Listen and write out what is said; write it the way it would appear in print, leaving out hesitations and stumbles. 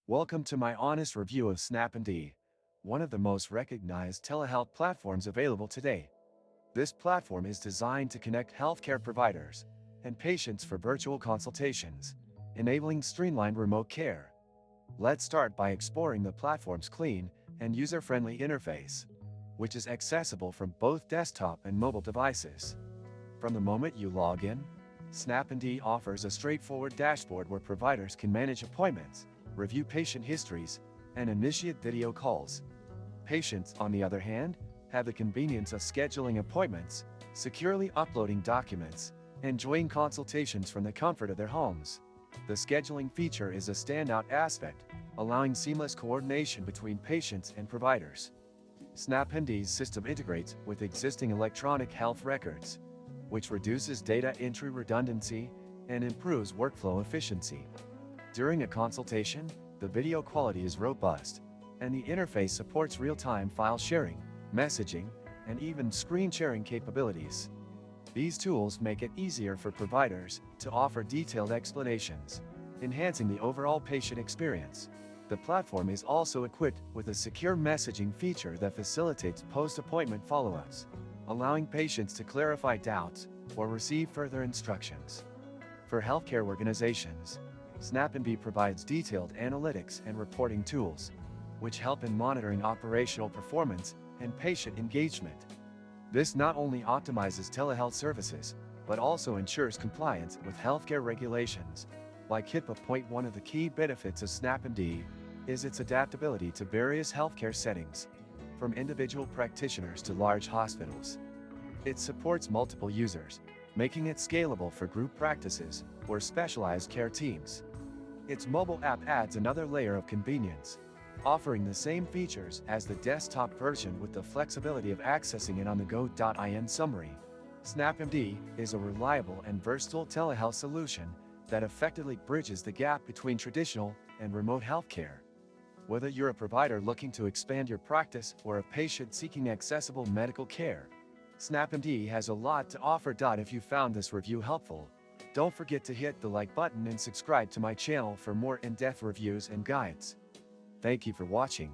Welcome to my honest review of SnapMD, one of the most recognized telehealth platforms available today. This platform is designed to connect healthcare providers and patients for virtual consultations, enabling streamlined remote care. Let's start by exploring the platform's clean and user-friendly interface, which is accessible from both desktop and mobile devices. From the moment you log in, SnapMD offers a straightforward dashboard where providers can manage appointments, review patient histories, and initiate video calls. Patients, on the other hand, have the convenience of scheduling appointments, securely uploading documents, and joining consultations from the comfort of their homes. The scheduling feature is a standout aspect, allowing seamless coordination between patients and providers. SnapMD's system integrates with existing electronic health records, which reduces data entry redundancy and improves workflow efficiency. During a consultation, the video quality is robust, and the interface supports real-time file sharing, messaging, and even screen sharing capabilities. These tools make it easier for providers to offer detailed explanations, enhancing the overall patient experience. The platform is also equipped with a secure messaging feature that facilitates post-appointment follow-ups, allowing patients to clarify doubts or receive further instructions. For healthcare organizations, SnapMD provides detailed analytics and reporting tools, which help in monitoring operational performance and patient engagement. This not only optimizes telehealth services, but also ensures compliance with healthcare regulations, like HIPAA. One of the key benefits of SnapMD is its adaptability to various healthcare settings, from individual practitioners to large hospitals. It supports multiple users, making it scalable for group practices or specialized care teams. Its mobile app adds another layer of convenience, offering the same features as the desktop version with the flexibility of accessing it on the go. In summary, SnapMD is a reliable and versatile telehealth solution that effectively bridges the gap between traditional and remote healthcare. Whether you're a provider looking to expand your practice or a patient seeking accessible medical care, SnapMD has a lot to offer. If you found this review helpful, don't forget to hit the like button and subscribe to my channel for more in-depth reviews and guides. Thank you for watching.